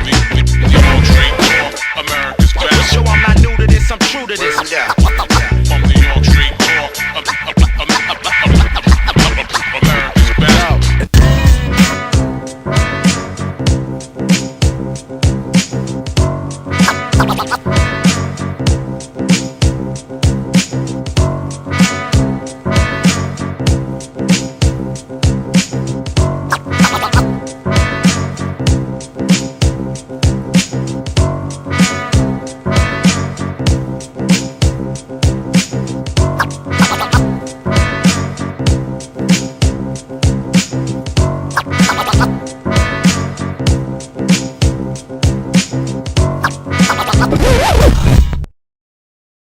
We all trade talk, America's best. Yo, I'm not new to this, I'm true to this. Yeah. From the York Street talk, America's best.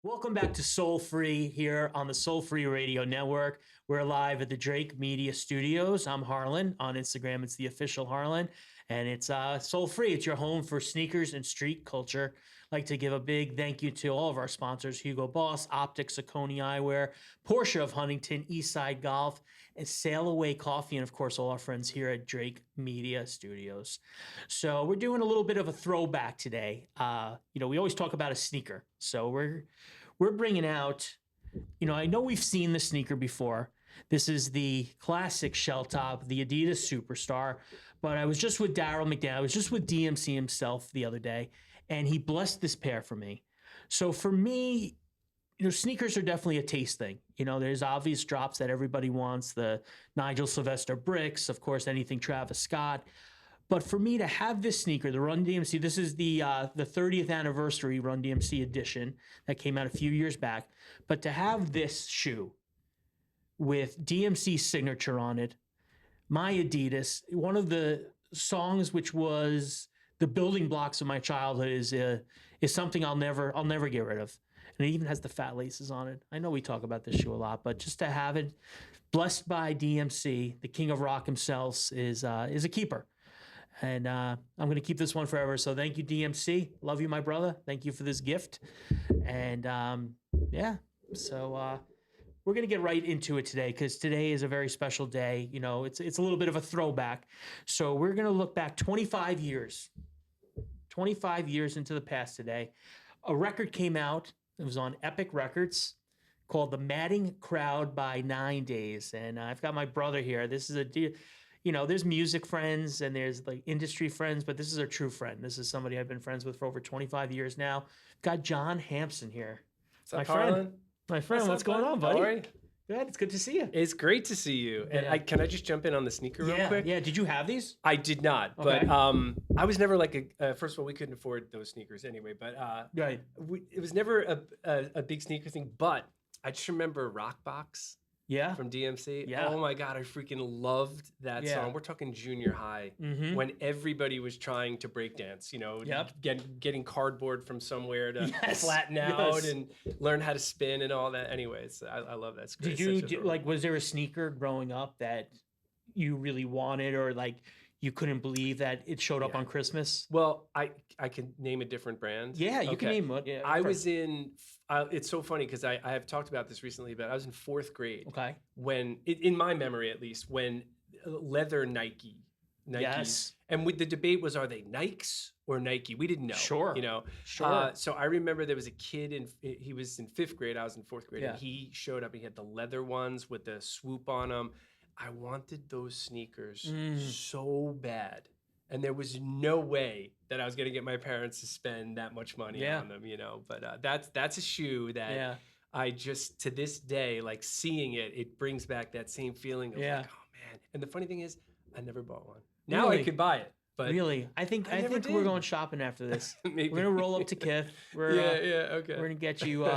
Welcome back to Soulfree here on the Soulfree Radio Network. We're live at the Drake Media Studios. I'm Harlan. On Instagram, it's the official Harlan. And it's Soulfree. It's your home for sneakers and street culture. I'd like to give a big thank you to all of our sponsors, Hugo Boss, Optics, Saucony Eyewear, Porsche of Huntington, Eastside Golf, and Sail Away Coffee, and of course, all our friends here at Drake Media Studios. So we're doing a little bit of a throwback today. We always talk about a sneaker. So we're bringing out, I know we've seen the sneaker before. This is the classic shell top, the Adidas Superstar. But I was just with Daryl McDowell. I was just with DMC himself the other day, and he blessed this pair for me. So for me, sneakers are definitely a taste thing. There's obvious drops that everybody wants, the Nigel Sylvester bricks, of course, anything Travis Scott. But for me to have this sneaker, the Run DMC, this is the 30th anniversary Run DMC edition that came out a few years back. But to have this shoe with DMC signature on it, my Adidas, one of the songs which was the building blocks of my childhood is something I'll never get rid of. And it even has the fat laces on it. I know we talk about this shoe a lot, but just to have it blessed by DMC, the king of rock himself, is a keeper. And I'm going to keep this one forever. So thank you, DMC. Love you, my brother. Thank you for this gift. And so we're going to get right into it today because today is a very special day. It's a little bit of a throwback. So we're going to look back 25 years into the past today. A record came out. It was on Epic Records called The Madding Crowd by 9 Days. And I've got my brother here. This is there's music friends and there's like industry friends, but this is a true friend. This is somebody I've been friends with for over 25 years now. Got John Hampson here. What's up, Harlan? My friend, what's going on, buddy? How are you? Good. It's good to see you. It's great to see you. And can I just jump in on the sneaker real quick? Yeah. Did you have these? I did not, Okay. but I was never like first of all, we couldn't afford those sneakers anyway, but Right. it was never a big sneaker thing, but I just remember Rockbox. Yeah. From DMC. Yeah. Oh my God, I freaking loved that song. We're talking junior high when everybody was trying to break dance, getting cardboard from somewhere to flatten out and learn how to spin and all that. Anyways, I love that. It's great. Was there a sneaker growing up that you really wanted or like you couldn't believe that it showed up on Christmas? Well, I can name a different brand. Yeah, you can name one. Yeah, I was in, it's so funny because I have talked about this recently, but I was in 4th grade. Okay. When, in my memory at least, when leather Nikes. Yes. And the debate was, are they Nikes or Nike? We didn't know. Sure. Sure. So I remember there was a kid he was in 5th grade, I was in 4th grade, Yeah. and he showed up, he had the leather ones with the swoop on them. I wanted those sneakers so bad. And there was no way that I was going to get my parents to spend that much money on them, But that's a shoe that I just, to this day, like seeing it brings back that same feeling of like, oh man. And the funny thing is, I never bought one. Now I could buy it. But really? I think we're going shopping after this. We're going to roll up to Kith. Okay. We're going to get you...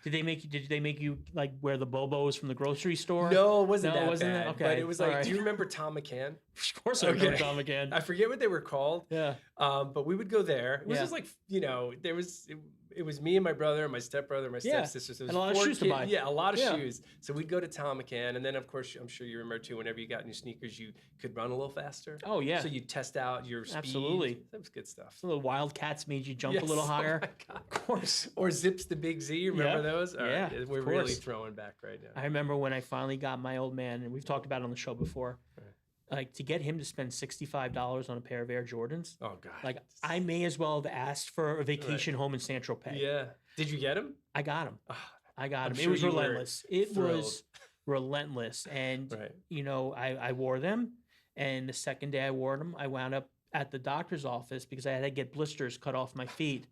Did they make you like wear the Bobos from the grocery store? No, it wasn't that bad. Okay. But it was like, do you remember Tom McCann? Of course I remember Tom McCann. I forget what they were called. Yeah. But we would go there. It was just like, it was me and my brother and my stepbrother and my stepsister. So it was and a lot of shoes to buy. Yeah, a lot of shoes. So we'd go to Tom McCann. And then, of course, I'm sure you remember too, whenever you got new sneakers, you could run a little faster. Oh, yeah. So you'd test out your speed. Absolutely. That was good stuff. So the Wildcats made you jump a little higher. Oh my God. Of course. Or Zips the Big Z. Remember those? All yeah. Right. We're really throwing back right now. I remember when I finally got my old man, and we've talked about it on the show before. like to get him to spend $65 on a pair of Air Jordans. Oh God. Like I may as well have asked for a vacation home in San Tropez. Yeah. Did you get him? I got him. Oh, I got I'm him. sure It was you were relentless. It thrilled. was relentless. And Right. you know, I wore them, and the second day I wore them, I wound up at the doctor's office because I had to get blisters cut off my feet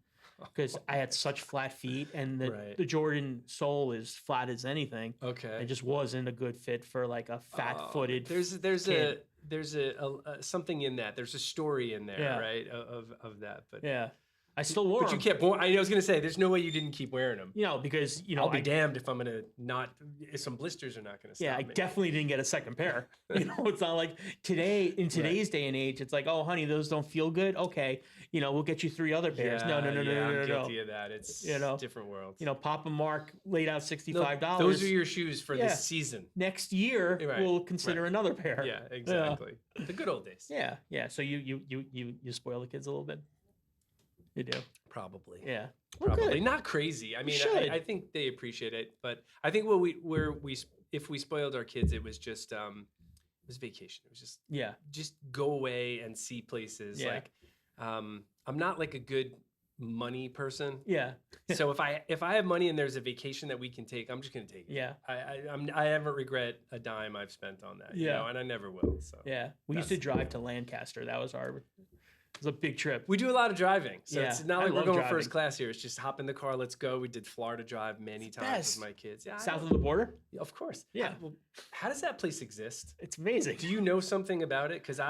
because I had such flat feet, and the Jordan sole is flat as anything. Okay. It just wasn't a good fit for like a fat-footed. There's kid. a something in that. There's a story in there, Yeah. right? Of that. But Yeah, I still wore But them. you kept. I was gonna say, there's no way you didn't keep wearing them. You know, because you know, I'll be damned if I'm gonna not. If some blisters are not gonna stop yeah, I me. definitely didn't get a second pair. You know, it's not like in today's day and age, it's like, oh, honey, those don't feel good. Okay, you know, we'll get you 3 other pairs. No. I'm guilty of that. It's different worlds. You know, Papa Mark laid out $65. Those are your shoes for this season. Next year, we'll consider another pair. Yeah, exactly. The good old days. Yeah. So you spoil the kids a little bit. You do. Probably. Yeah. Well, Probably good. not crazy. I mean, I think they appreciate it, but I think if we spoiled our kids, it was just it was vacation. It was just go away and see places. Yeah. Like I'm not like a good money person. Yeah. So if I have money and there's a vacation that we can take, I'm just gonna take it. Yeah. I haven't regret a dime I've spent on that. You know, and I never will. So yeah, we used to drive to Lancaster. That was it was a big trip. We do a lot of driving, so Yeah, it's not I like we're love going driving. first class here. It's just hop in the car, let's go. We did Florida Drive many times best. with my kids. Yeah, South of the border. of course. Yeah. How does that place exist? It's amazing. Do you know something about it? Because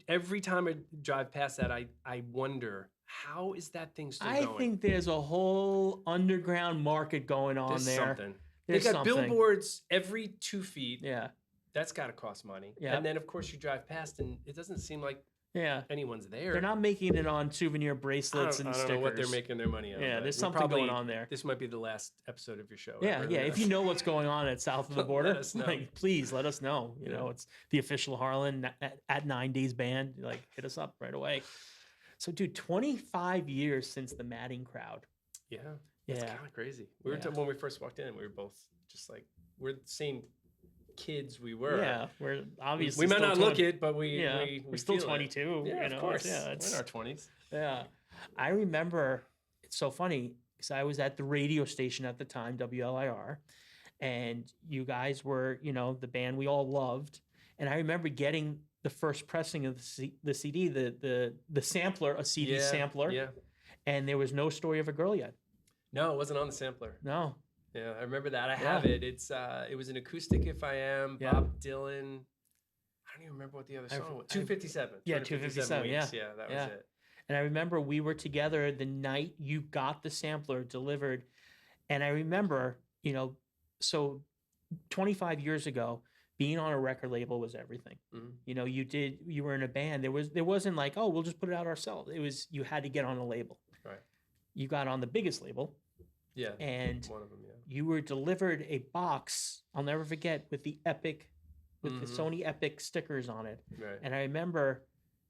every time I drive past that, I wonder, how is that thing still going? I think there's a whole underground market going on There's there. something. There's They got something. billboards every 2 feet. Yeah. That's got to cost money. Yeah. And then of course you drive past, and it doesn't seem like Yeah. anyone's there. They're not making it on souvenir bracelets and I don't stickers. know what they're making their money on. Yeah, but there's we're something going on there. This might be the last episode of your show. Yeah, ever. yeah. If you know what's going on at south of the border, Let us know. like please let us know. You know, it's the official Harlan at 9 Days band. Like hit us up right away. So, dude, 25 years since the Matting crowd. Yeah. It's kind of crazy. We were when we first walked in, we were both just like, we're the same kids we were. Yeah, we're obviously we might still not look it, but we're still feel 22. It. Yeah, you know? of course. Yeah, we're in our 20s. Yeah, I remember. It's so funny because I was at the radio station at the time, WLIR, and you guys were, you know, the band we all loved, and I remember getting the first pressing of the CD, the sampler, a CD sampler. Yeah. And there was no Story of a Girl yet. No, it wasn't on the sampler. No. Yeah, I remember that. I have it. It was an acoustic If I Am, Bob Dylan. I don't even remember what the other song was. 257. Yeah, 257. Yeah. Yeah, that was it. And I remember we were together the night you got the sampler delivered. And I remember, you know, so 25 years ago, being on a record label was everything. Mm-hmm. You know, you were in a band. There wasn't like, oh, we'll just put it out ourselves. It was, you had to get on a label. Right. You got on the biggest label. Yeah. And one of them, you were delivered a box, I'll never forget, with the Epic, with the Sony Epic stickers on it. Right. And I remember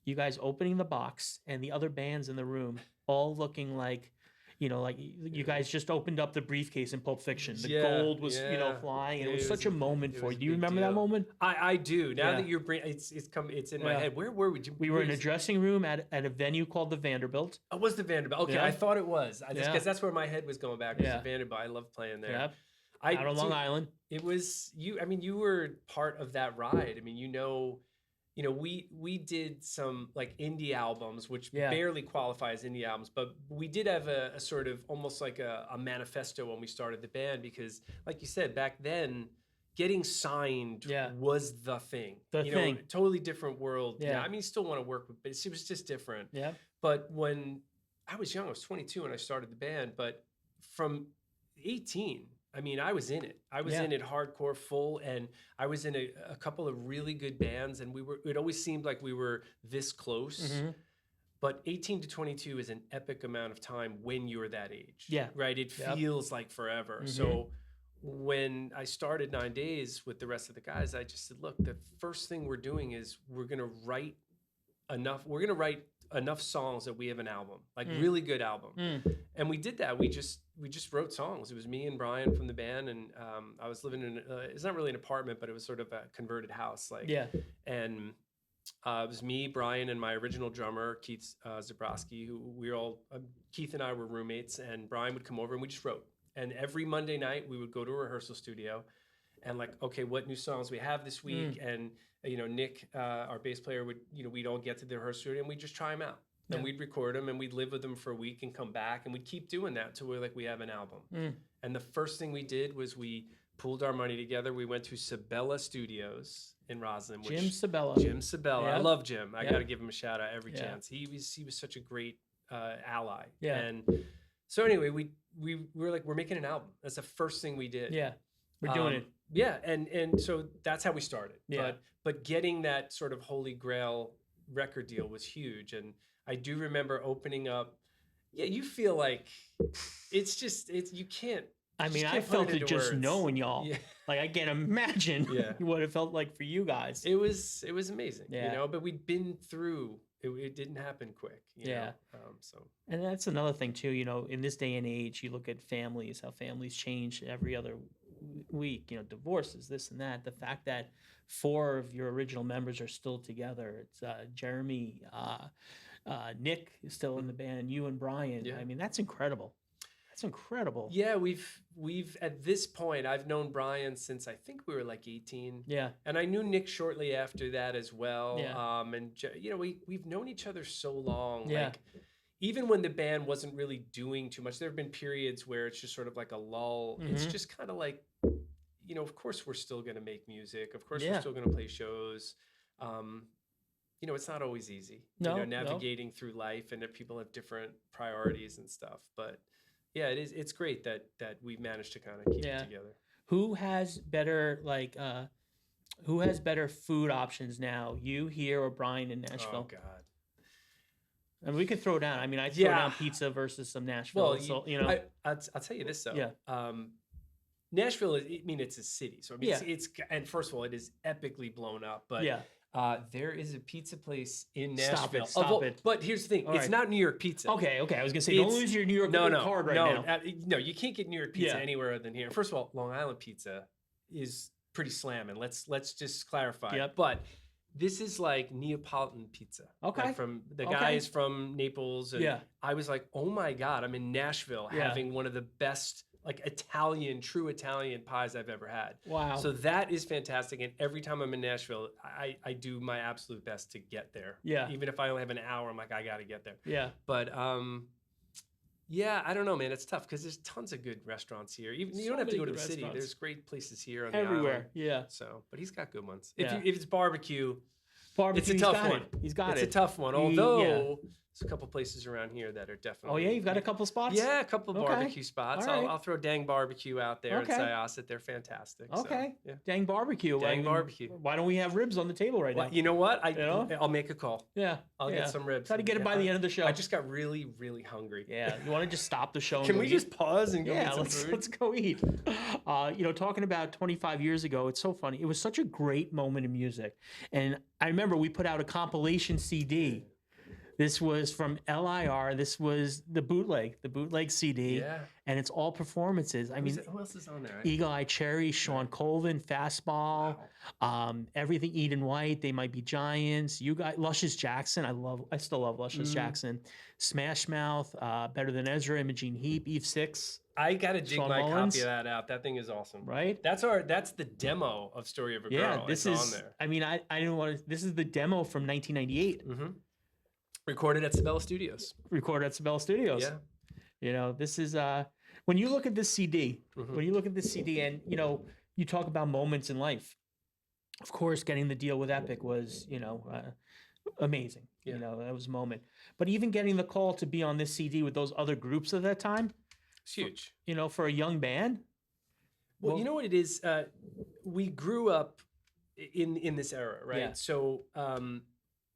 you guys opening the box and the other bands in the room all looking like, you know, like you guys just opened up the briefcase in Pulp Fiction. The gold was, you know, flying, and it was such a moment for you. Do you remember that moment? I do. Now that you're bringing, it's in my head. Where were we? We were in a dressing room at a venue called the Vanderbilt. Oh, was the Vanderbilt? Okay, I thought it was. Because that's where my head was going back. Was the Vanderbilt. I love playing there. Yeah. Out on Long Island. It was you. I mean, you were part of that ride. I mean, you know, we did some like indie albums, which barely qualify as indie albums, but we did have a sort of almost like a manifesto when we started the band, because like you said, back then, getting signed was the thing. The thing. Totally different world. Yeah. I mean, you still want to work with, but it was just different. Yeah. But when I was young, I was 22 when I started the band, but from 18, I mean, I was in it. I was in it hardcore, full, and I was in a couple of really good bands, and it always seemed like we were this close. Mm-hmm. But 18 to 22 is an epic amount of time when you're that age. Yeah. Right? It feels like forever. Mm-hmm. So when I started 9 Days with the rest of the guys, I just said, look, the first thing we're doing is we're going to write enough songs that we have an album, like really good album. And we did that. We just wrote songs. It was me and Brian from the band, and I was living in it's not really an apartment, but it was sort of a converted house, like and It was me, Brian, and my original drummer, Keith Zabrowski, who we all, Keith and I were roommates, and Brian would come over and we just wrote. And every Monday night we would go to a rehearsal studio and like, okay, what new songs we have this week? And, Nick, our bass player would, we'd all get to the rehearsal studio and we'd just try them out. Yeah. And we'd record them and we'd live with them for a week and come back and we'd keep doing that till we have an album. And the first thing we did was we pooled our money together. We went to Sabella Studios in Roslyn. Jim Sabella. I love Jim. I got to give him a shout out every chance. He was such a great ally. Yeah. And so anyway, we were like, we're making an album. That's the first thing we did. Yeah. We're doing it. Yeah. And so that's how we started. Yeah. But getting that sort of holy grail record deal was huge. And I do remember opening up. Yeah. You feel like you can't. I mean, I felt it just knowing y'all. Yeah. Like I can't imagine what it felt like for you guys. It was amazing, but we'd been through it didn't happen quick. You know? And that's another thing too, in this day and age, you look at families, how families change every other week, divorces, this and that. The fact that 4 of your original members are still together. It's Jeremy, Nick is still in the band, you and Brian. Yeah. I mean, that's incredible. That's incredible. Yeah, we've at this point, I've known Brian since I think we were like 18. Yeah. And I knew Nick shortly after that as well. Yeah. And we've known each other so long. Yeah. Like even when the band wasn't really doing too much, there have been periods where it's just sort of like a lull. Mm-hmm. It's just kind of like, of course we're still going to make music. Of course we're still going to play shows. It's not always easy, navigating through life, and that people have different priorities and stuff. But yeah, it is. It's great that we've managed to kind of keep it together. Who has better food options now? You here or Brian in Nashville? Oh God. And we could throw down. I mean, I throw down pizza versus some Nashville. Well, I'll tell you this though. Yeah. Nashville is. I mean, it's a city, so I mean, it's and first of all, it is epically blown up. But there is a pizza place in Nashville. Stop it. But here's the thing: it's not New York pizza. Okay. I was gonna say, don't lose your New York card right now. No, you can't get New York pizza anywhere other than here. First of all, Long Island pizza is pretty slamming. Let's just clarify. Yep. But this is like Neapolitan pizza. Okay. Like from the guy is from Naples, and I was like, oh my God, I'm in Nashville having one of the best like true Italian pies I've ever had. Wow. So that is fantastic. And every time I'm in Nashville, I do my absolute best to get there. Yeah. Even if I only have an hour, I'm like, I got to get there. Yeah. But I don't know, man. It's tough because there's tons of good restaurants here. Even you don't have to go to the city. There's great places here on the everywhere. Island. Yeah. So, but he's got good ones. If it's barbecue, it's a he's tough got one. He's got It's a tough one. Although there's a couple places around here that are definitely. Oh yeah, you've got a couple spots. Yeah, a couple barbecue spots. Right. I'll throw Dang Barbecue out there in Syosset. They're fantastic. Okay. So, Dang Barbecue. Barbecue. Why don't we have ribs on the table right now? You know what? I'll make a call. Yeah. I'll get some ribs. Try to get it by the end of the show. I just got really, really hungry. Yeah. You want to just stop the show? Can we just pause and go get some food? Let's go eat. Talking about 25 years ago, it's so funny. It was such a great moment in music, and I remember we put out a compilation CD. This was from LIR. This was the bootleg CD. Yeah. And it's all performances. I mean, who else is on there? Eagle Eye Cherry, Sean Colvin, Fastball, Everything Eden White, They Might Be Giants. You got Luscious Jackson. I still love Luscious Jackson. Smash Mouth, Better Than Ezra, Imogene Heap, Eve 6. I gotta dig Sean my Mullins. copy of that out. That thing is awesome. Right? That's the demo of Story of a Girl. Yeah, this it's is on there. I mean, I didn't want to. This is the demo from 1998. Mm-hmm. Recorded at Sabella Studios. Yeah. This is when you look at this CD, and you talk about moments in life. Of course, getting the deal with Epic was, amazing. Yeah. That was a moment. But even getting the call to be on this CD with those other groups at that time, it's huge. For a young band. Well, you know what it is? We grew up in this era, right? Yeah. So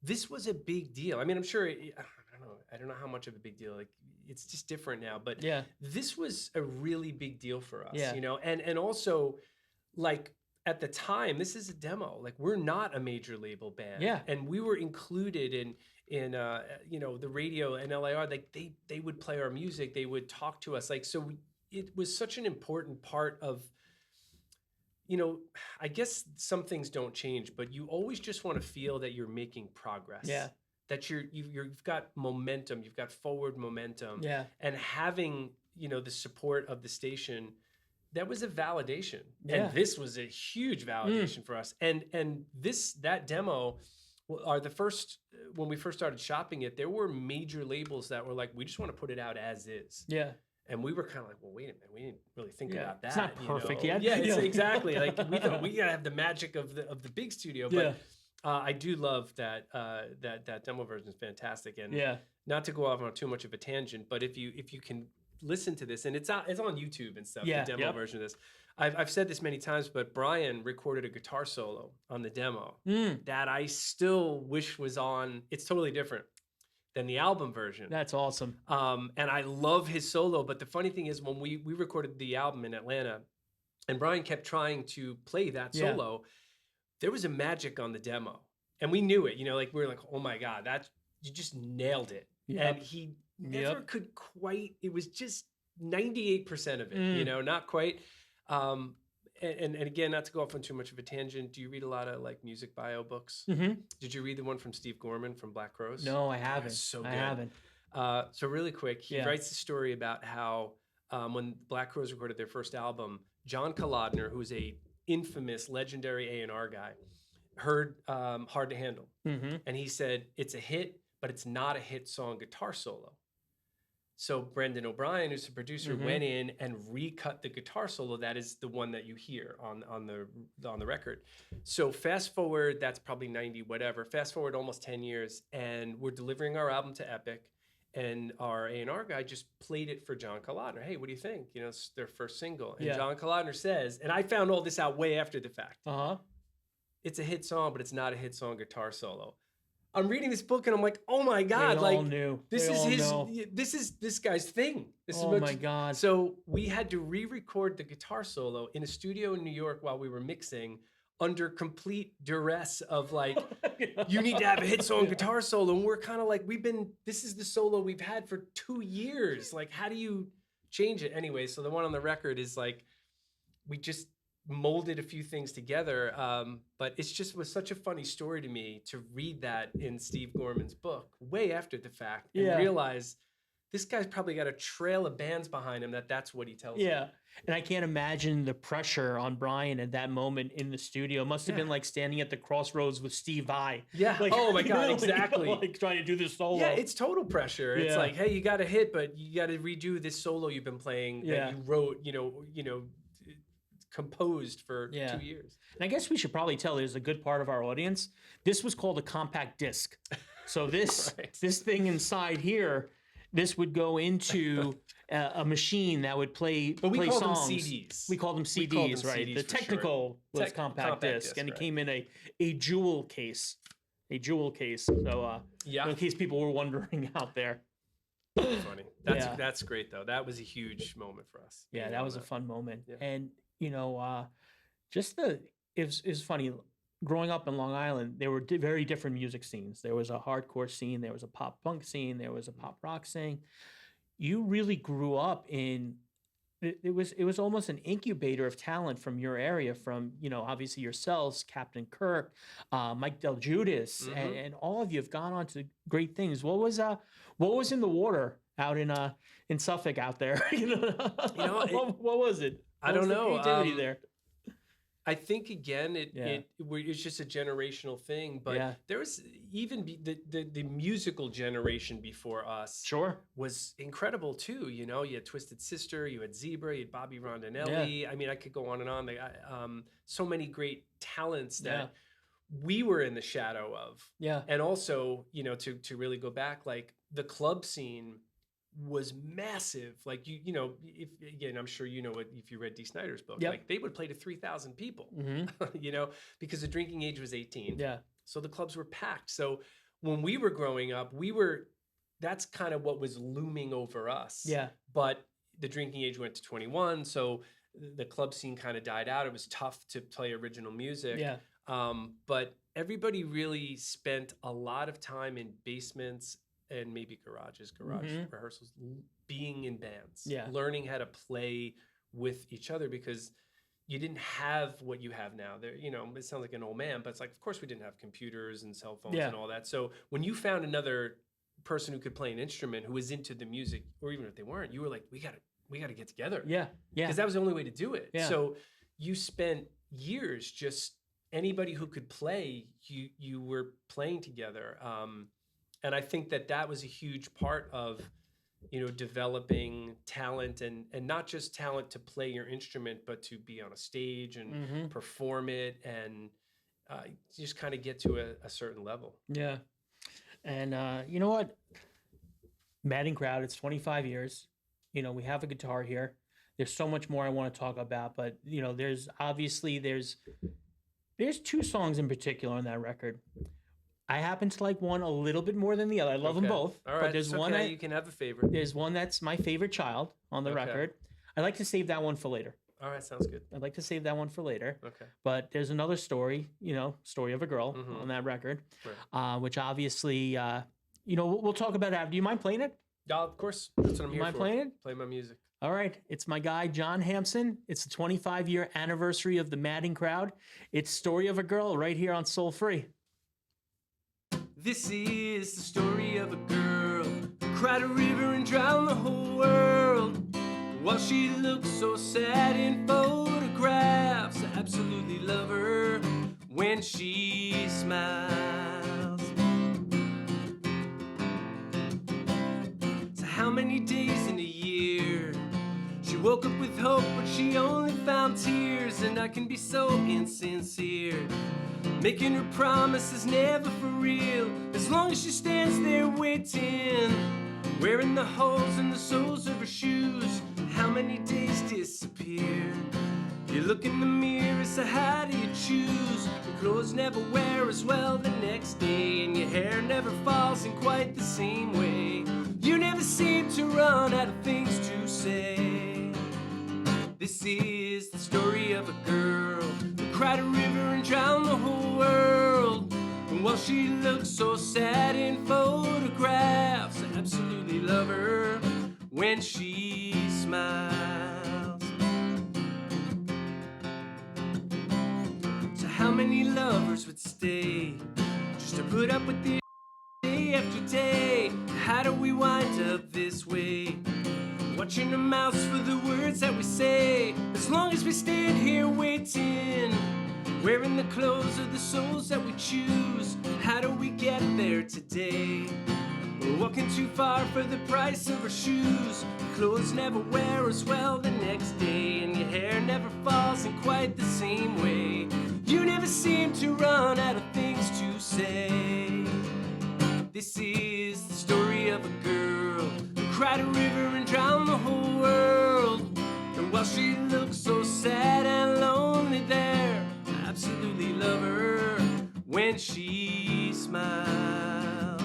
this was a big deal. I mean, I'm sure. I don't know how much of a big deal. Like, it's just different now. But this was a really big deal for us. Yeah. And also, like at the time, this is a demo. Like, we're not a major label band. Yeah. And we were included in the radio and LIR. Like they would play our music. They would talk to us. Like, so it was such an important part of I guess some things don't change, but you always just want to feel that you're making progress. Yeah. That you've got momentum, you've got forward momentum. Yeah. And having, the support of the station, that was a validation. Yeah. And this was a huge validation for us. And that demo are the first, when we first started shopping it, there were major labels that were like, we just want to put it out as is. Yeah. And we were kind of like, well, wait a minute, we didn't really think about that. It's not perfect yet. Yeah, it's exactly. Like we thought we gotta have the magic of the big studio. But I do love that that demo version is fantastic. And not to go off on too much of a tangent, but if you can listen to this, and it's on YouTube and stuff, the demo version of this. I've said this many times, but Brian recorded a guitar solo on the demo that I still wish was on. It's totally different than the album version. That's awesome. And I love his solo. But the funny thing is, when we recorded the album in Atlanta, and Brian kept trying to play that solo, there was a magic on the demo, and we knew it. Like we were like, oh my God, you just nailed it. And he never could quite. It was just 98% of it. Not quite. And again, not to go off on too much of a tangent, do you read a lot of like music bio books? Did you read the one from Steve Gorman from Black Crowes? No, I haven't. So good. I haven't. So really quick, he writes a story about how when Black Crowes recorded their first album, John Kalodner, who's a infamous, legendary A&R guy, heard Hard to Handle. And he said, it's a hit, but it's not a hit song guitar solo. So Brendan O'Brien, who's the producer, went in and recut the guitar solo. That is the one that you hear on the record. So fast forward, that's probably 90 whatever. Fast forward almost 10 years, and we're delivering our album to Epic, and our A&R guy just played it for John Kalodner. Hey, what do you think? It's their first single. And John Kalodner says, and I found all this out way after the fact. It's a hit song, but it's not a hit song guitar solo. I'm reading this book and I'm like, oh my God, this is this guy's thing. My God. So we had to re-record the guitar solo in a studio in New York while we were mixing, under complete duress of like, you need to have a hit song guitar solo. And we're kind of like, this is the solo we've had for 2 years. Like, how do you change it? Anyway, so the one on the record is like, we just molded a few things together, but it's just was such a funny story to me to read that in Steve Gorman's book way after the fact and realize this guy's probably got a trail of bands behind him that's what he tells me. And I can't imagine the pressure on Brian at that moment in the studio. It must have been like standing at the crossroads with Steve Vai. Like, oh my God, exactly. Like trying to do this solo. Yeah, it's total pressure. It's like, hey, you got a hit, but you got to redo this solo you've been playing that you wrote, composed for 2 years. And I guess we should probably tell there's a good part of our audience. This was called a compact disc. So this this thing inside here, this would go into a machine that would play songs. We called them CDs. We called them CDs, right? CDs the technical was compact disc, and it came in a jewel case. A jewel case. So in case people were wondering out there. Funny. That's great though. That was a huge moment for us. Yeah, that was a fun moment. And it was funny. Growing up in Long Island, there were very different music scenes. There was a hardcore scene, there was a pop punk scene, there was a pop rock scene. You really grew up in. It was almost an incubator of talent from your area, from obviously yourselves, Captain Kirk, Mike Del Judas, and all of you have gone on to great things. What was in the water out in Suffolk out there? What was it? I don't know. Creativity there. I think again, it's just a generational thing. But there was even the musical generation before us. Was incredible too. You had Twisted Sister, you had Zebra, you had Bobby Rondinelli. I mean, I could go on and on. So many great talents that we were in the shadow of. And also, to really go back, like the club scene was massive. Like if again, I'm sure if you read Dee Snider's book, like they would play to 3,000 people, because the drinking age was 18. So the clubs were packed. So when we were growing up, that's kind of what was looming over us. But the drinking age went to 21. So the club scene kind of died out. It was tough to play original music. But everybody really spent a lot of time in basements and maybe garage rehearsals, being in bands, learning how to play with each other, because you didn't have what you have now. There, you know, it sounds like an old man, but it's like, of course we didn't have computers and cell phones and all that. So when you found another person who could play an instrument, who was into the music, or even if they weren't, you were like, we gotta get together. Yeah. Because that was the only way to do it. Yeah. So you spent years just anybody who could play, you were playing together. And I think that was a huge part of, you know, developing talent and not just talent to play your instrument, but to be on a stage and perform it and just kind of get to a certain level. Yeah. And you know what? Madding Crowd, it's 25 years. You know, we have a guitar here. There's so much more I want to talk about, but you know, there's two songs in particular on that record. I happen to like one a little bit more than the other. I love them both. All right. But there's one you can have a favorite. there's one that's my favorite child on the record. I like to save that one for later. All right, sounds good. I'd like to save that one for later. Okay. But there's another story, you know, Story of a Girl on that record, which obviously, you know, we'll talk about that. Do you mind playing it? Yeah, of course. That's what I'm here mind for. playing it? Play my music. All right. It's my guy, John Hampson. It's the 25-year anniversary of the Madding Crowd. It's Story of a Girl right here on Soulfree. This is the story of a girl who cried a river and drowned the whole world. While she looks so sad in photographs, I absolutely love her when she smiles. So how many days in a year she woke up with hope, but she only found tears? And I can be so insincere, making her promises never for real, as long as she stands there waiting, wearing the holes in the soles of her shoes. How many days disappear? You look in the mirror, so how do you choose? Your clothes never wear as well the next day, and your hair never falls in quite the same way. You never seem to run out of things to say. This is the story of a girl who cried a river and drowned the whole world. And while she looks so sad in photographs, I absolutely love her when she smiles. So how many lovers would stay just to put up with this day after day? How do we wind up this way? Watching our mouths for the words that we say, as long as we stand here waiting, wearing the clothes of the souls that we choose. How do we get there today? We're walking too far for the price of our shoes. Clothes never wear as well the next day, and your hair never falls in quite the same way. You never seem to run out of things to say. This is the story of a girl who cried a river and drowned the whole world. And while she looks so sad and lonely there, I absolutely love her when she smiles.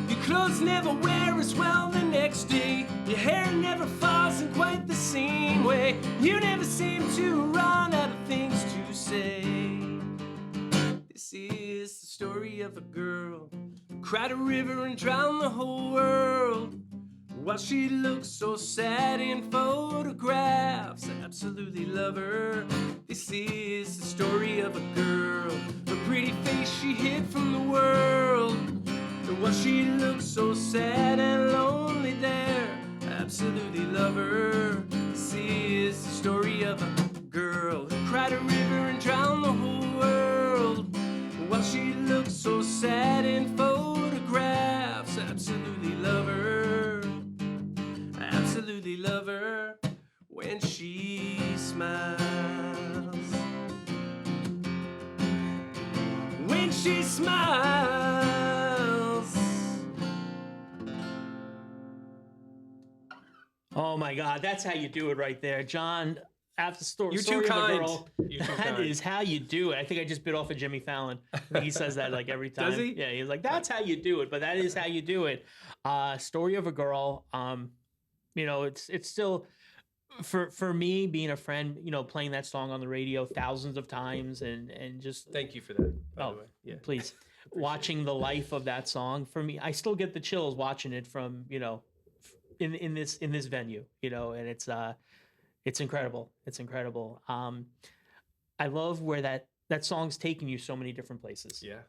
Your clothes never wear as well the next day. Your hair never falls in quite the same way. You never seem to run out of things to say. This is the story of a girl who cried a river and drowned the whole world. While she looks so sad in photographs, I absolutely love her. This is the story of a girl, her pretty face she hid from the world. And while she looks so sad and lonely there, I absolutely love her. This is the story of a girl who cried a river and drowned the whole world. While she looks so sad in photographs, I absolutely love her. I absolutely love her when she smiles. When she smiles. Oh my God, that's how you do it right there, John. After story, You're story too of a kind. girl. You're too That kind. is how you do it. I think I just bit off of Jimmy Fallon. I think he says that like every time. Does he? Yeah, he's like, that's how you do it, but that is how you do it. Story of a Girl. You know, it's still for me being a friend, you know, playing that song on the radio thousands of times and just Thank you for that, by Oh, the way. Yeah. please. watching the life of that song for me, I still get the chills watching it from, in this venue, and it's incredible. It's incredible. I love where that song's taking you so many different places. Yeah.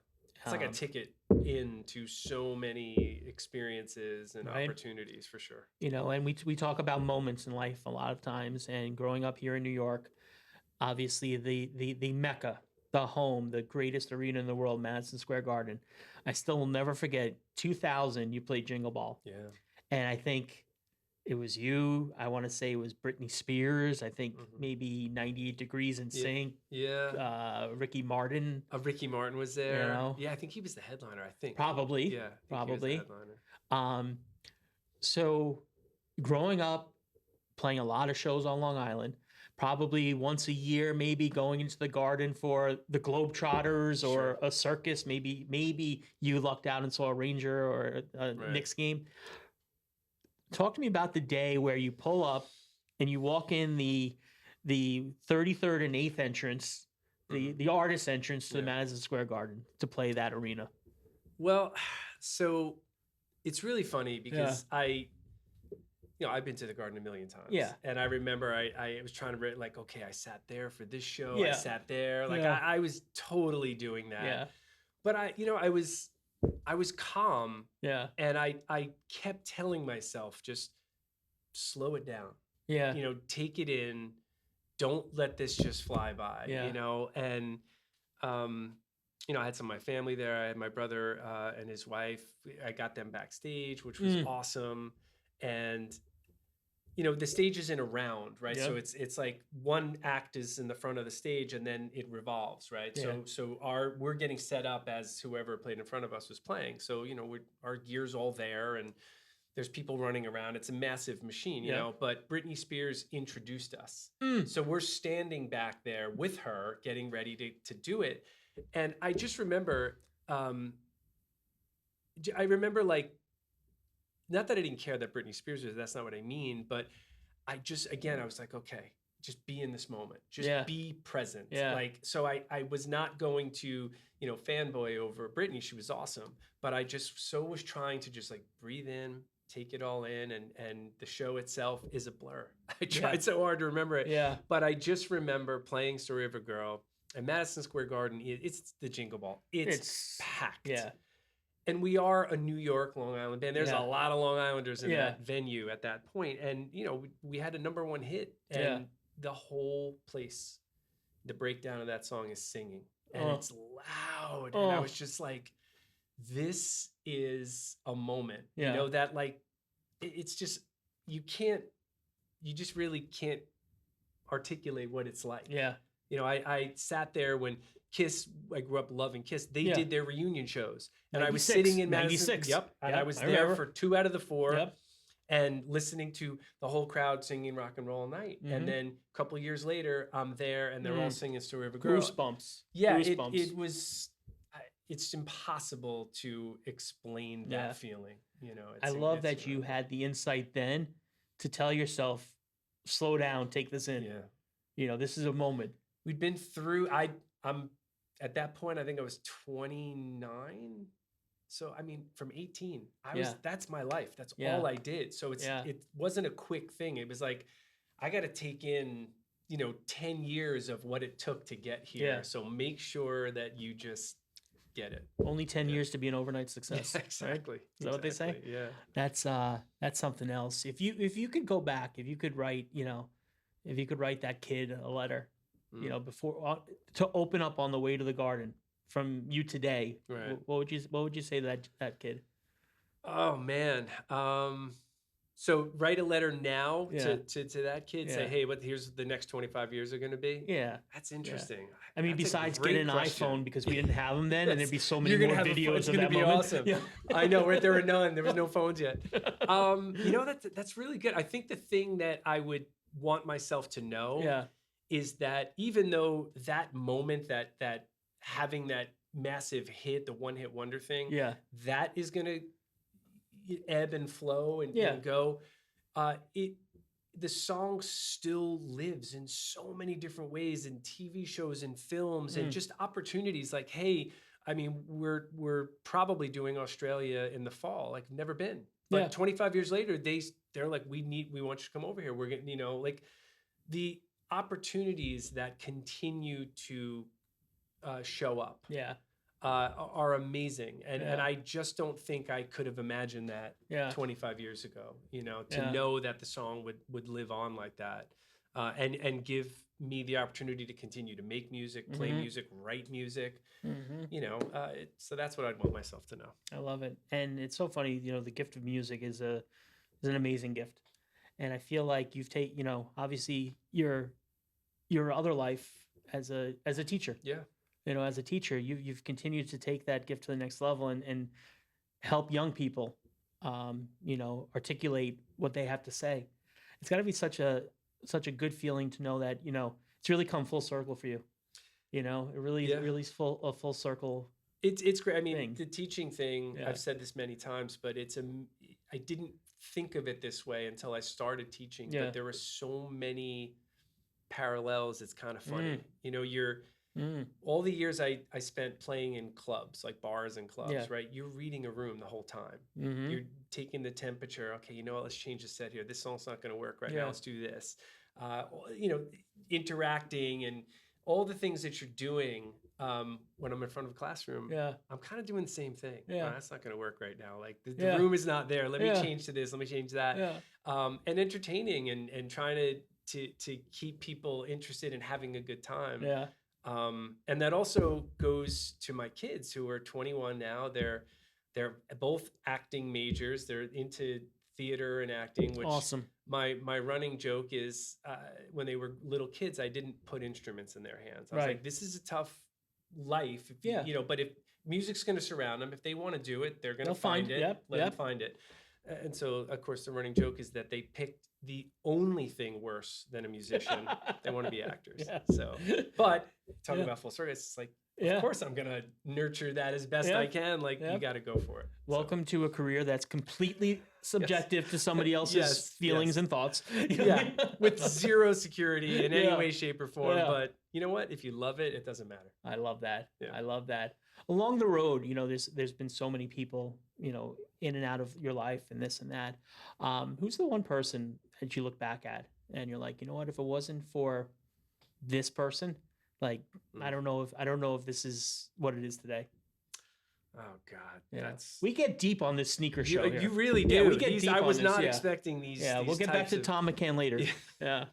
It's like a ticket into so many experiences and Right. opportunities for sure. And we talk about moments in life a lot of times, and growing up here in New York, obviously the Mecca, the home, the greatest arena in the world, Madison Square Garden. I still will never forget 2000, you played Jingle Ball. Yeah. And I think it was you. I want to say it was Britney Spears. I think maybe 98 Degrees in Sync. Yeah. Ricky Martin. Ricky Martin was there. You know? Yeah, I think he was the headliner, I think. Probably. Yeah. Probably. He was the headliner. So growing up, playing a lot of shows on Long Island, probably once a year, maybe going into the Garden for the Globetrotters or a circus. Maybe you lucked out and saw a Ranger or a Knicks game. Talk to me about the day where you pull up and you walk in the 33rd and 8th entrance, the artist entrance to the Madison Square Garden to play that arena. Well, so it's really funny because I've been to the Garden a million times. Yeah. And I remember I was trying to okay, I sat there for this show. Yeah. I sat there. I was totally doing that. Yeah. But I was calm. Yeah. And I kept telling myself, just slow it down. Yeah. Take it in. Don't let this just fly by. Yeah. And I had some of my family there. I had my brother and his wife. I got them backstage, which was awesome. And the stage isn't around, right? Yep. So it's like one act is in the front of the stage and then it revolves, right? Yeah. So we're getting set up as whoever played in front of us was playing. So our gear's all there and there's people running around. It's a massive machine, you know. But Britney Spears introduced us, so we're standing back there with her, getting ready to do it. And I just remember, not that I didn't care that Britney Spears was, that's not what I mean, but I was like, okay, just be in this moment. Just be present. Yeah. So I was not going to, fanboy over Britney. She was awesome. But I just was trying to just breathe in, take it all in. And the show itself is a blur. I tried so hard to remember it. Yeah. But I just remember playing Story of a Girl at Madison Square Garden. It's the Jingle Ball. It's packed. Yeah. And we are a New York, Long Island band. There's a lot of Long Islanders in that venue at that point. And, we had a #1 hit. And the whole place, the breakdown of that song is singing. And it's loud. And I was just like, this is a moment. That it's just, you just really can't articulate what it's like. Yeah. I sat there when Kiss, I grew up loving Kiss. They did their reunion shows. And 96, I was sitting in Madison. 96. Yep. And I was there remember. for 2 out of the 4. Yep. And listening to the whole crowd singing Rock and Roll All Night. And then a couple of years later, I'm there and they're all singing Story of a Girl. Goosebumps. Yeah, Goosebumps. it was, it's impossible to explain that feeling. I love that you had the insight then to tell yourself, slow down, take this in. Yeah. This is a moment. We'd been through, I'm at that point, I think I was 29. So, from 18, that's my life. That's all I did. So it wasn't a quick thing. It was like, I got to take in, 10 years of what it took to get here. Yeah. So make sure that you just get it. Only 10 years to be an overnight success. Yeah, exactly. Right? Is that what they say? Yeah. That's something else. If you could go back, if you could write that kid a letter, before to open up on the way to the Garden from you today, right. What would you say to that kid? Oh man. So write a letter now to that kid. Say, hey, here's the next 25 years are going to be. Yeah, that's interesting. Yeah. Besides getting an iPhone, because we didn't have them then, and there'd be so many more videos it's of that be moment. Awesome. Yeah. I know, right? There were none. There was no phones yet. That's really good. I think the thing that I would want myself to know is that even though that moment, that having that massive hit, the one hit wonder thing, that is going to ebb and flow and go. The song still lives in so many different ways in TV shows and films and just opportunities like, hey, I mean, we're probably doing Australia in the fall, like never been. But Yeah. 25 years later, they're like, we want you to come over here. We're getting, like the opportunities that continue to show up Yeah. are amazing. And Yeah. I just don't think I could have imagined that Yeah. 25 years ago, to Yeah. know that the song would live on like that, and give me the opportunity to continue to make music, play music, write music, so that's what I'd want myself to know. I love it. And it's so funny, the gift of music is an amazing gift. And I feel like you've taken, obviously your other life as a teacher. Yeah. As a teacher, you've continued to take that gift to the next level and help young people, articulate what they have to say. It's got to be such a good feeling to know that, it's really come full circle for you. It really is a full circle. It's great. I mean, thing. the teaching thing, Yeah. I've said this many times, but I didn't think of it this way until I started teaching, Yeah. but there were so many parallels. It's kind of funny. You're all the years I spent playing in clubs, like bars and clubs, Yeah. right? You're reading a room the whole time. Mm-hmm. You're taking the temperature. Okay, you know what? Let's change the set here. This song's not going to work right Yeah. now. Let's do this. Interacting and all the things that you're doing when I'm in front of a classroom. Yeah. I'm kind of doing the same thing. Yeah. Oh, that's not going to work right now. Like the Yeah. room is not there. Let me Yeah. change to this. Let me change that. Yeah. And entertaining and trying to keep people interested in having a good time. Yeah. And that also goes to my kids who are 21 now. They're both acting majors. They're into theater and acting, which Awesome. my running joke is when they were little kids, I didn't put instruments in their hands. I was Right. like, this is a tough life. If Yeah. but if music's going to surround them, if they want to do it, they're going to They'll find find it. it. Let them find it. And so, of course, the running joke is that they picked the only thing worse than a musician. They want to be actors. Yeah. So, but talking Yeah. about full circle, it's like, Yeah. of course, I'm going to nurture that as best Yeah. I can. Like, Yeah. you got to go for it. So, Welcome to a career that's completely subjective to somebody else's Yes, feelings yes. and thoughts. yeah, with zero security in any Yeah. way, shape, or form. Yeah. But you know what? If you love it, it doesn't matter. I love that. Yeah. I love that. Along the road, there's been so many people, in and out of your life and this and that. Who's the one person that you look back at and you're like, you know what? If it wasn't for this person, like I don't know if this is what it is today. Oh God, Yeah. that's We get deep on this sneaker show. you, here. you really do. Yeah, we get These- deep I on was this, not yeah. expecting these. Yeah, these we'll get back types to of- Tom McCann later. Yeah. Yeah.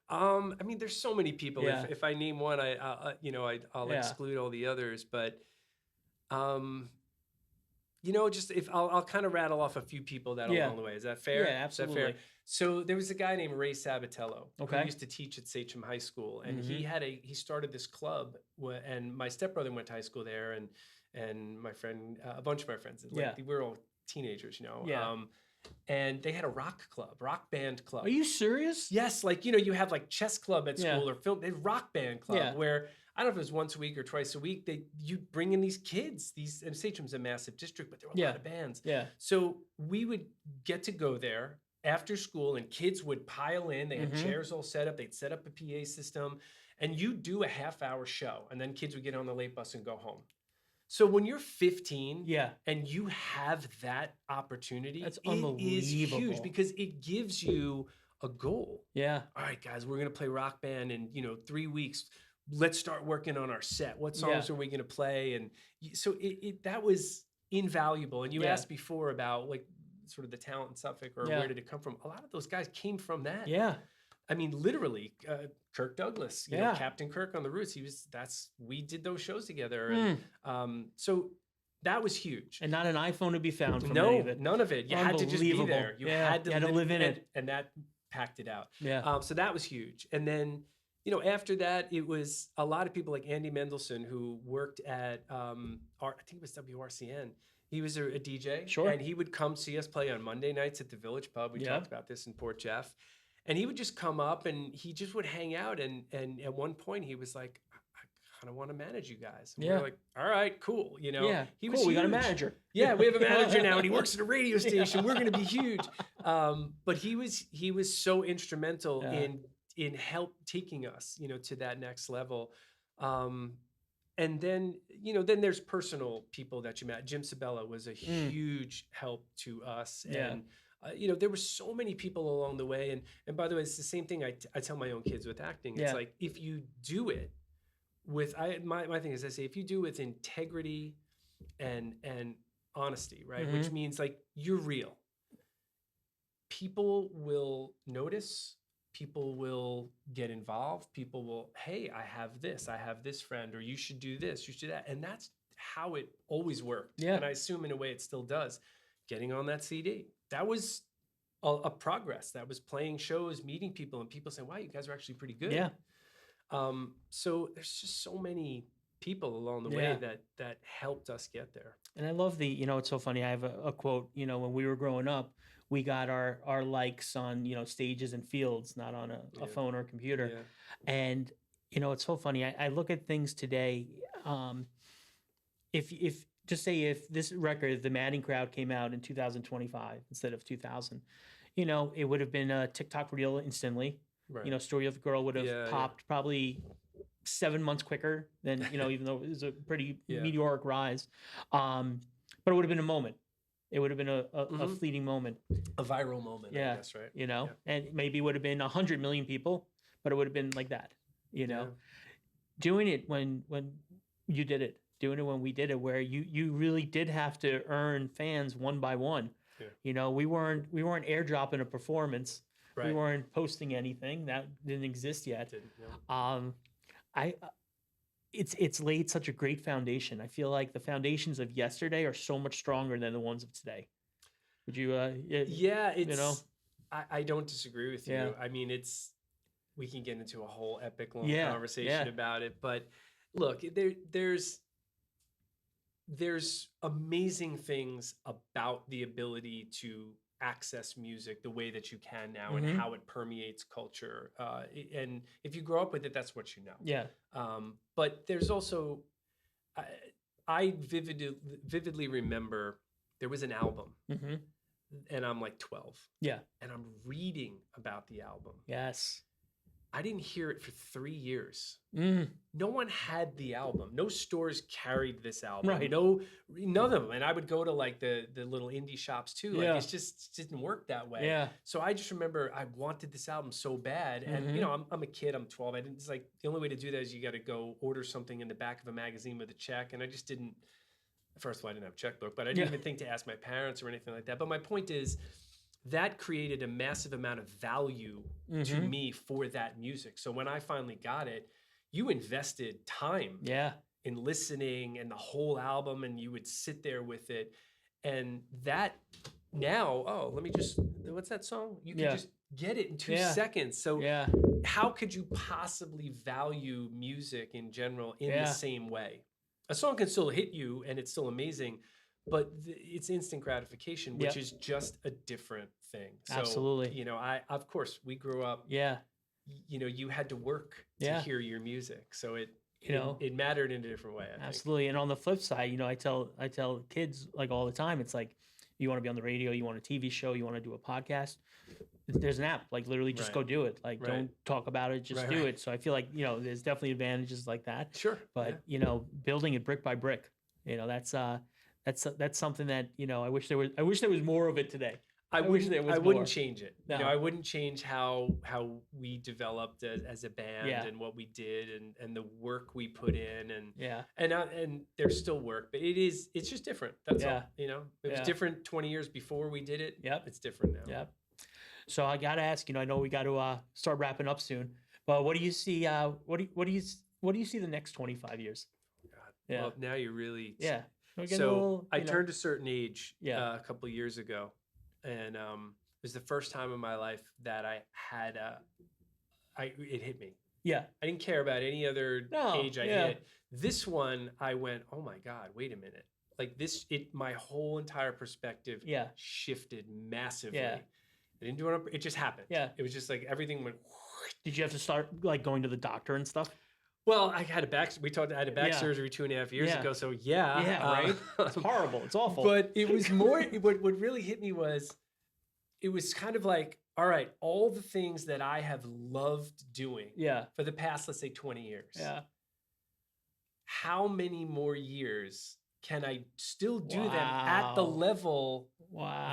I mean, there's so many people. Yeah. If I name one, I'll Yeah. exclude all the others. But, just if I'll kind of rattle off a few people that Yeah. along the way. Is that fair? Yeah, Is that absolutely. fair? So there was a guy named Ray Sabatello Okay. who used to teach at Sachem High School, and Mhm. he started this club, and my stepbrother went to high school there, and my friend, a bunch of my friends, like, Yeah. we were all teenagers, Yeah. and they had a rock band club. Are you serious? Yes, like you have like chess club at Yeah. school or film, they rock band club Yeah. where I don't know if it was once a week or twice a week. You bring in these kids. And Sachem's a massive district, but there were a Yeah. lot of bands. Yeah. So we would get to go there after school, and kids would pile in. They had Mhm. chairs all set up. They'd set up a PA system, and you do a half-hour show, and then kids would get on the late bus and go home. So when you're 15, Yeah. and you have that opportunity, That's it is huge unbelievable. because it gives you a goal. Yeah. All right, guys, we're going to play rock band in 3 weeks. Let's start working on our set. What songs Yeah. are we going to play? And so that was invaluable. And you Yeah. asked before about like sort of the talent in Suffolk or Yeah. where did it come from? A lot of those guys came from that. Yeah. I mean, literally, Kirk Douglas, Yeah. Captain Kirk on the Roots. We did those shows together, Mm. and so that was huge. And not an iPhone to be found from No, any of it. none of it. You had to just be Unbelievable. there. You Yeah, had to you had to live in it. and that packed it out. Yeah. So that was huge. And then, after that, it was a lot of people like Andy Mendelsohn, who worked at, I think it was WRCN. He was a DJ. Sure. And he would come see us play on Monday nights at the Village Pub. We Yeah. talked about this in Port Jeff. And he would just come up and he just would hang out. And at one point, he was like, I kind of want to manage you guys. And we Yeah. were like, all right, cool. Yeah. He Cool, was we got a huge. manager. Yeah, we have a manager now, and he works at a radio station. We're going to be huge. But he was so instrumental Yeah. in help taking us, to that next level. And then, then there's personal people that you met. Jim Sabella was a huge help to us. Yeah. And, there were so many people along the way. And by the way, it's the same thing I tell my own kids with acting. It's Yeah. like, if you do it with, my thing is, I say, if you do it with integrity and honesty, right? Which means like, you're real. People will notice. People will get involved. People will, hey, I have this friend, or you should do this, you should do that. And that's how it always worked. Yeah. And I assume in a way it still does. Getting on that CD, that was a progress. That was playing shows, meeting people, and people saying, wow, you guys are actually pretty good. Yeah. So there's just so many people along the way that helped us get there. And I love it's so funny. I have a quote, when we were growing up, we got our likes on, stages and fields, not on a phone or a computer. Yeah. And, it's so funny. I look at things today. If just say if this record, The Madding Crowd, came out in 2025 instead of 2000, it would have been a TikTok reel instantly. Right. Story of the Girl would have popped probably 7 months quicker than, even though it was a pretty meteoric rise. But it would have been a moment. It would have been a fleeting moment. A viral moment, I guess, right? And maybe it would have been 100 million people, but it would have been like that, Doing it when you did it, doing it when we did it, where you really did have to earn fans one by one. Yeah. We weren't airdropping a performance. Right. We weren't posting anything. That didn't exist yet. It's laid such a great foundation. I feel like the foundations of yesterday are so much stronger than the ones of today. Would you? I don't disagree with you. Yeah. I mean, we can get into a whole epic long conversation about it, but look, there's amazing things about the ability to access music the way that you can now, and how it permeates culture. And if you grow up with it, that's what you know. Yeah. But there's also, I vividly remember there was an album, and I'm like 12. Yeah. And I'm reading about the album. Yes. I didn't hear it for 3 years. No one had the album. No stores carried this album. Right. None of them. And I would go to like the little indie shops too. Like it just didn't work that way. Yeah. So I just remember I wanted this album so bad. And I'm a kid. I'm 12. It's like the only way to do that is you got to go order something in the back of a magazine with a check. And I just didn't. First of all, I didn't have a checkbook, but I didn't even think to ask my parents or anything like that. But my point is, that created a massive amount of value to me for that music. So when I finally got it, you invested time in listening and the whole album, and you would sit there with it. And that now, what's that song? You can just get it in 2 seconds. So how could you possibly value music in general in the same way? A song can still hit you and it's still amazing, but it's instant gratification, which is just a different thing. So, absolutely. Of course, we grew up. Yeah. You had to work to hear your music, so it mattered in a different way. I think. Absolutely. And on the flip side, I tell kids like all the time, it's like, you want to be on the radio, you want a TV show, you want to do a podcast. There's an app, like literally just go do it. Like don't talk about it, just do it. So I feel like, there's definitely advantages like that. Sure. But, building it brick by brick, that's something that, I wish there was more of it today. I wouldn't change it. No. I wouldn't change how we developed as a band and what we did and the work we put in and there's still work, but it's just different. That's all. It was different 20 years before we did it. Yep. It's different now. Yep. So I got to ask, I know we got to start wrapping up soon, but what do you see? What do you see the next 25 years? God. Yeah. Well, now you're really So I turned a certain age a couple of years ago, and it was the first time in my life that I had it hit me. Yeah. I didn't care about any other age I hit. This one, I went, oh my God, wait a minute. Like my whole entire perspective shifted massively. Yeah. I didn't do it. It just happened. Yeah. It was just like everything went. Did you have to start like going to the doctor and stuff? Well, I had I had a back surgery 2.5 years ago. So right. It's horrible. It's awful. But it was more, what really hit me was, it was kind of like, all right, all the things that I have loved doing for the past, let's say 20 years. Yeah. how many more years can I still do them at the level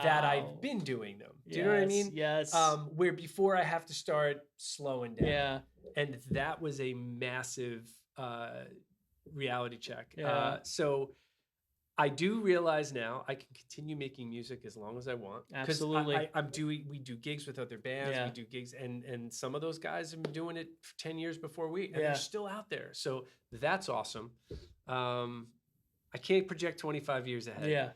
that I've been doing them? Do you know what I mean? Yes. Where before I have to start slowing down. Yeah. And that was a massive reality check. Yeah. So I do realize now I can continue making music as long as I want. Absolutely. We do gigs with other bands. Yeah. We do gigs, and some of those guys have been doing it for 10 years before and Yeah. they're still out there. So that's awesome. I can't project 25 years ahead. Yeah.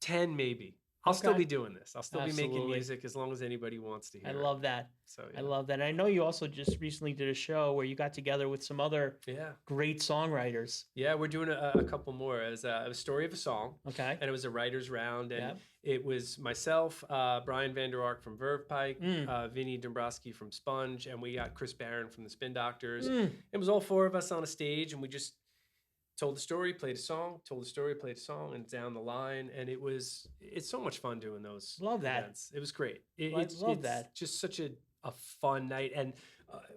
10 maybe. I'll still be doing this. I'll still be making Absolutely. music as long as anybody wants to hear I it. love that. So I love that. And I know you also just recently did a show where you got together with some other great songwriters. Yeah, we're doing a couple more. It was a story of a song. Okay. And it was a writer's round. And it was myself, Brian Vander Ark from Verve Pike, Vinny Dombrowski from Sponge, and we got Chris Barron from the Spin Doctors. It was all four of us on a stage, and we just told the story, played a song, told the story, played a song, and down the line. And it's so much fun doing those. Love that. Events. It was great. It's just such a fun night. And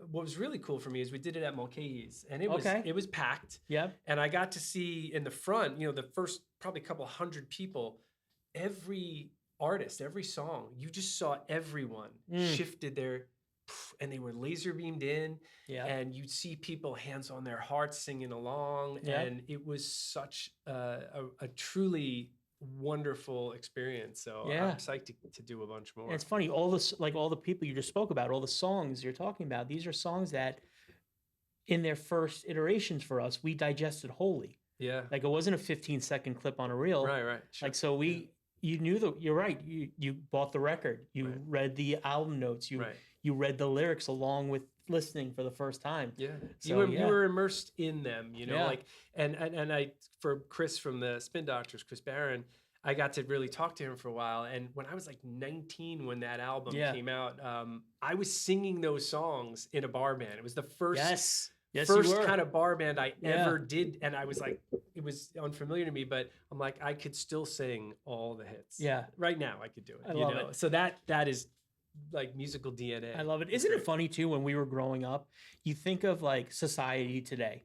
what was really cool for me is we did it at Mulcahy's, and it was packed. Yeah. And I got to see in the front, the first probably couple hundred people, every artist, every song, you just saw everyone shifted and they were laser beamed in. Yeah. And you'd see people hands on their hearts singing along. Yeah. And it was such a truly wonderful experience. So I'm psyched to do a bunch more. And it's funny, all the people you just spoke about, all the songs you're talking about, these are songs that in their first iterations for us, we digested wholly. Yeah. Like it wasn't a 15-second clip on a reel. Right. Sure. Like, so you knew you're right. You bought the record, you read the album notes, you read the lyrics along with listening for the first time. Yeah. So, you were immersed in them, like, and I, for Chris from the Spin Doctors, Chris Barron, I got to really talk to him for a while. And when I was like 19, when that album came out, I was singing those songs in a bar band. It was the first first kind of bar band I ever did. And I was like, it was unfamiliar to me, but I'm like, I could still sing all the hits. Yeah. Right now I could do it. I love it. So that is like musical DNA. I love it. Isn't it funny too, when we were growing up, you think of like society today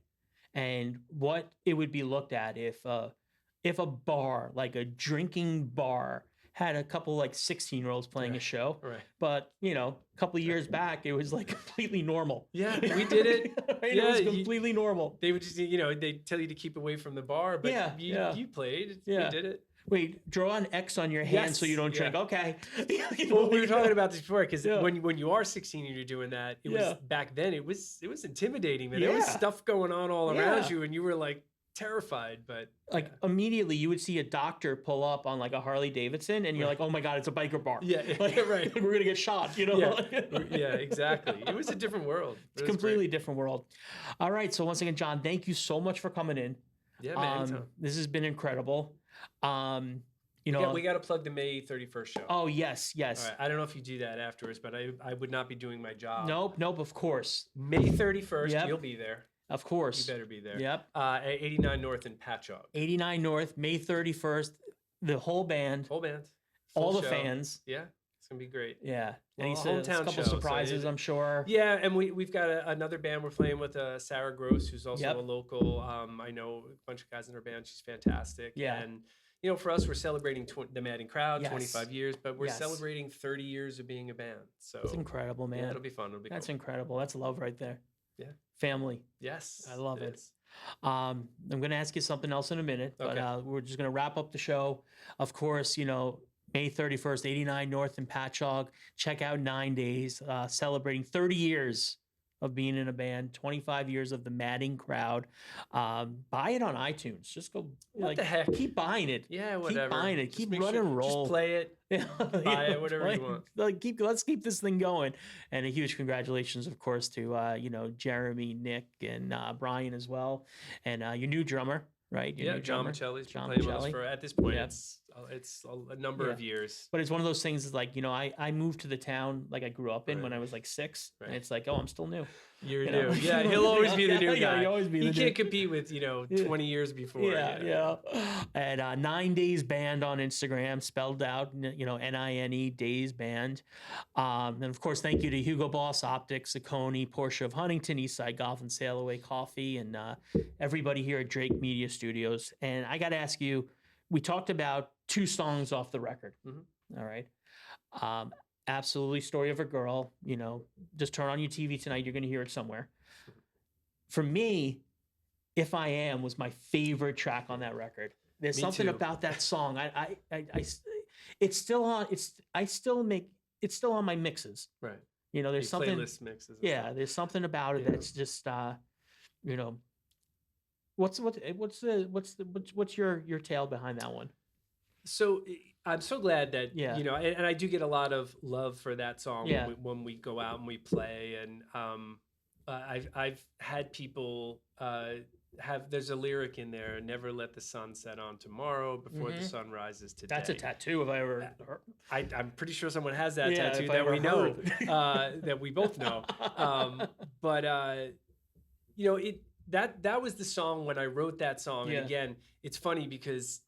and what it would be looked at if a bar, like a drinking bar, had a couple like 16-year-olds playing a show. Right. But, a couple of years back, it was like completely normal. Yeah, we did it. Right? Yeah, it was completely normal. They would just, they tell you to keep away from the bar, but you played. Yeah. You did it. Wait, draw an X on your hand so you don't drink. Okay. Well, we were talking about this before, because when you are 16 and you're doing that, it was back then. It was intimidating, man. There was stuff going on all around you, and you were like terrified. But immediately, you would see a doctor pull up on like a Harley Davidson, and you're like, "Oh my God, it's a biker bar!" Yeah, right. We're gonna get shot. Yeah, exactly. It was a different world. It's a completely different world. All right. So once again, John, thank you so much for coming in. Yeah, man. This has been incredible. We got to plug the May 31st show. Oh, yes. All right. I don't know if you do that afterwards, but I would not be doing my job. Nope, of course. May 31st, you'll be there. Of course. You better be there. Yep. At 89 North in Patchogue. 89 North, May 31st, the whole band. All the fans. Yeah, it's going to be great. Yeah. And he said a couple surprises, I'm sure. Yeah, and we've got another band we're playing with, Sarah Gross, who's also a local. I know a bunch of guys in her band. She's fantastic. Yeah. And for us, we're celebrating the Madding Crowd, 25 years, but we're Yes. celebrating 30 years of being a band. So it's incredible, man. Yeah, it'll be fun. That's cool. incredible. That's love right there. Yeah. Family. Yes. I love it. I'm going to ask you something else in a minute, but we're just going to wrap up the show. Of course, May 31st, 89 North in Patchogue. Check out 9 Days, celebrating 30 years of being in a band, 25 years of the Madding Crowd. Buy it on iTunes. Just go. What the heck? Keep buying it. Yeah, whatever. Keep buying it. Keep make running and roll. Just play it. Buy it, whatever you want. Let's keep this thing going. And a huge congratulations, of course, to Jeremy, Nick, and Brian as well, and your new drummer. Right? John Michelli's been playing with us for, at this point, it's It's a number of years. But it's one of those things is like, I moved to the town like I grew up in when I was like 6. And it's like, oh, I'm still new. You're You new. know? Yeah, he'll always be the new guy. He'll always be He the can't new. compete with, 20 years before. Yeah. And 9 Days Band on Instagram, spelled out, NINE Days Band. And of course, thank you to Hugo Boss Optics, Saucony, Porsche of Huntington, Eastside Golf and Sail Away Coffee, and everybody here at Drake Media Studios. And I got to ask you, we talked about 2 songs off the record. All right. Absolutely Story of a Girl, just turn on your TV tonight. You're going to hear it somewhere. For me, If I Am was my favorite track on that record. There's Me something too. about that song. It's still on. It's still on my mixes. Right. There's Your something. playlist mixes. and Yeah, stuff. there's something about it Yeah. that's just, what's your tale behind that one? So I'm so glad that Yeah. and I do get a lot of love for that song Yeah. when we go out and we play, and I've had people there's a lyric in there: "Never let the sun set on tomorrow before the sun rises today." That's a tattoo if I ever heard. I'm pretty sure someone has that Yeah, tattoo if I that ever we know, heard. that we both know. That was the song when I wrote that song. Yeah. And again, it's funny because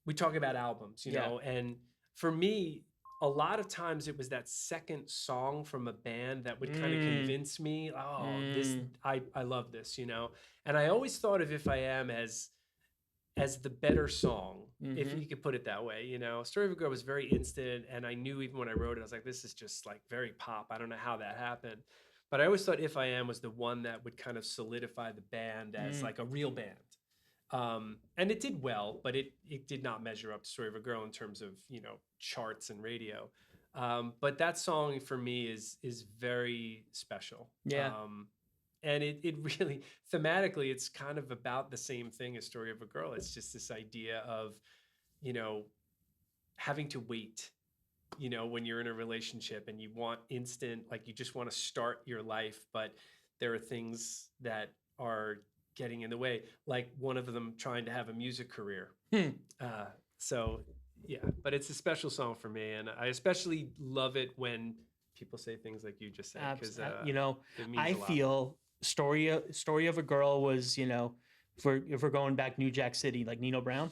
we talk about albums, Yeah. and for me, a lot of times it was that second song from a band that would kind of convince me, I love this, And I always thought of If I Am as the better song, if you could put it that way, Story of a Girl was very instant, and I knew even when I wrote it, I was like, this is just like very pop. I don't know how that happened. But I always thought If I Am was the one that would kind of solidify the band as like a real band. And it did well, but it did not measure up to Story of a Girl in terms of, charts and radio. But that song for me is very special. Yeah. And it really, thematically, it's kind of about the same thing as Story of a Girl. It's just this idea of, having to wait, when you're in a relationship and you want instant, like you just want to start your life, but there are things that are getting in the way, like one of them trying to have a music career. So yeah, but it's a special song for me, and I especially love it when people say things like you just said, because it means I a lot. feel Story of a Girl was, if we're going back New Jack City, like Nino Brown.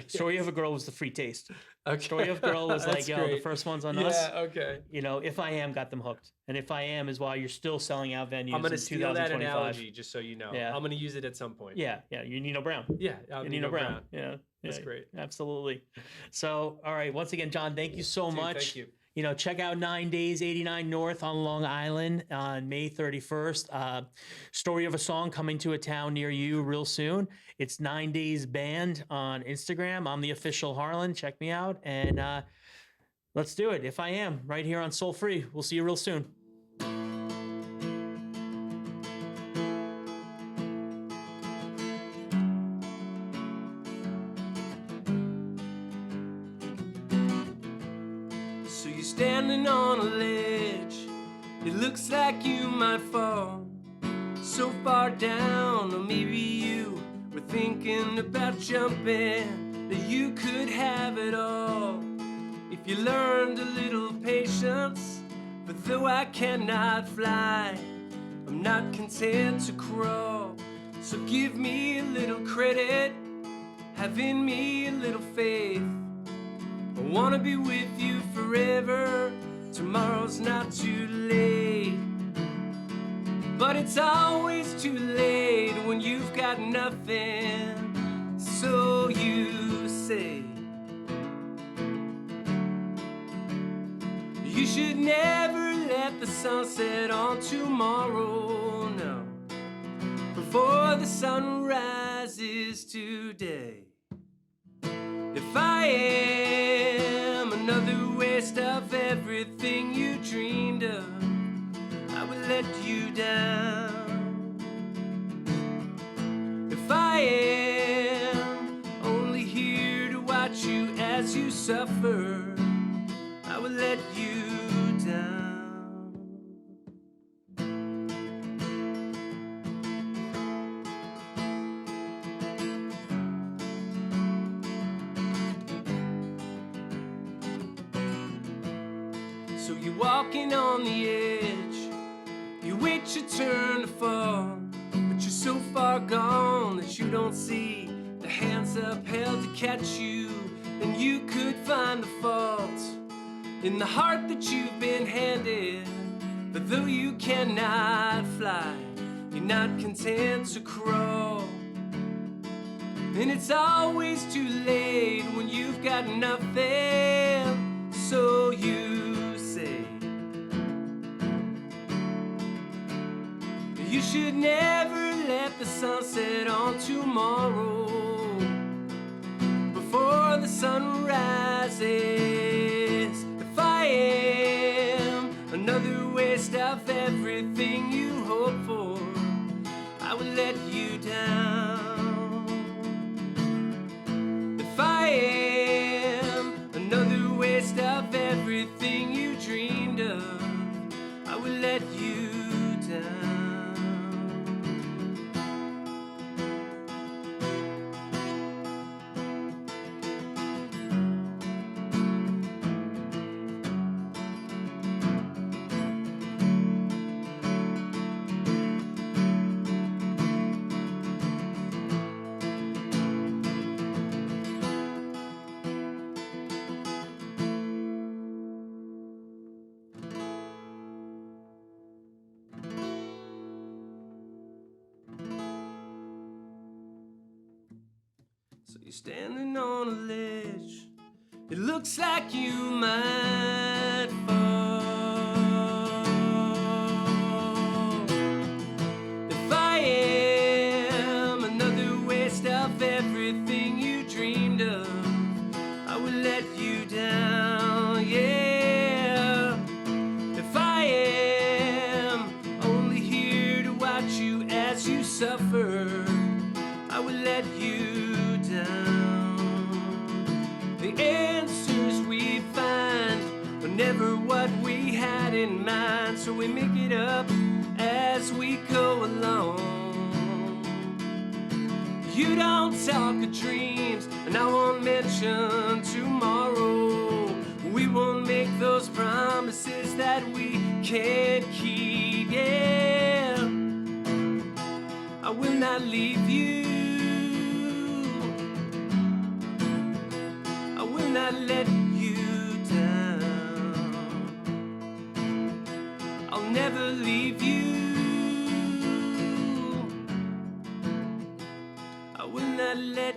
Story of a Girl was the free taste. Okay. Story of a Girl was like, That's the great. first one's on Yeah, us. okay. If I Am got them hooked. And If I Am is why you're still selling out venues I'm going to in steal that 2025. analogy, just so you know. Yeah. I'm going to use it at some point. Yeah, you're Nino Brown. Yeah, You're I'm Nino Brown. Yeah. That's great. Absolutely. So, all right. Once again, John, thank you so Dude, much. thank you. Check out 9 Days, 89 North on Long Island on May 31st. Story of a Song coming to a town near you real soon. It's 9 Days Band on Instagram. I'm the official Harlan. Check me out. And let's do it. If I Am, right here on Soulfree. We'll see you real soon. So you're standing on a ledge. It looks like you might fall so far down, or maybe you were thinking about jumping, that you could have it all if you learned a little patience. But though I cannot fly, I'm not content to crawl. So give me a little credit, have in me a little faith. I wanna be with you forever. Tomorrow's not too late, but it's always too late when you've got nothing. So you say you should never let the sun set on tomorrow, no, before the sun rises today. If I am another waste of everything you dreamed of, I will let you down. If I am only here to watch you as you suffer, I will let you down. So you're walking on the edge. You wait your turn to fall, but you're so far gone that you don't see the hands upheld to catch you. And you could find the fault in the heart that you've been handed. But though you cannot fly, you're not content to crawl. And it's always too late when you've got nothing, so you say. You should never let the sun set on tomorrow before the sun rises. If I am another waste of everything you hope for, I will let you down. If I am another waste of everything you dreamed of, I will let you down. So you're standing on a ledge. It looks like you might fall. If I am another waste of everything you dreamed of, I will let you down, yeah. If I am only here to watch you as you suffer, I will let you down. The answers we find are never what we had in mind, so we make it up as we go along. You don't talk of dreams, and I won't mention tomorrow. We won't make those promises that we can't keep, yeah. I will not leave you. Not let you down. I'll never leave you. I will not let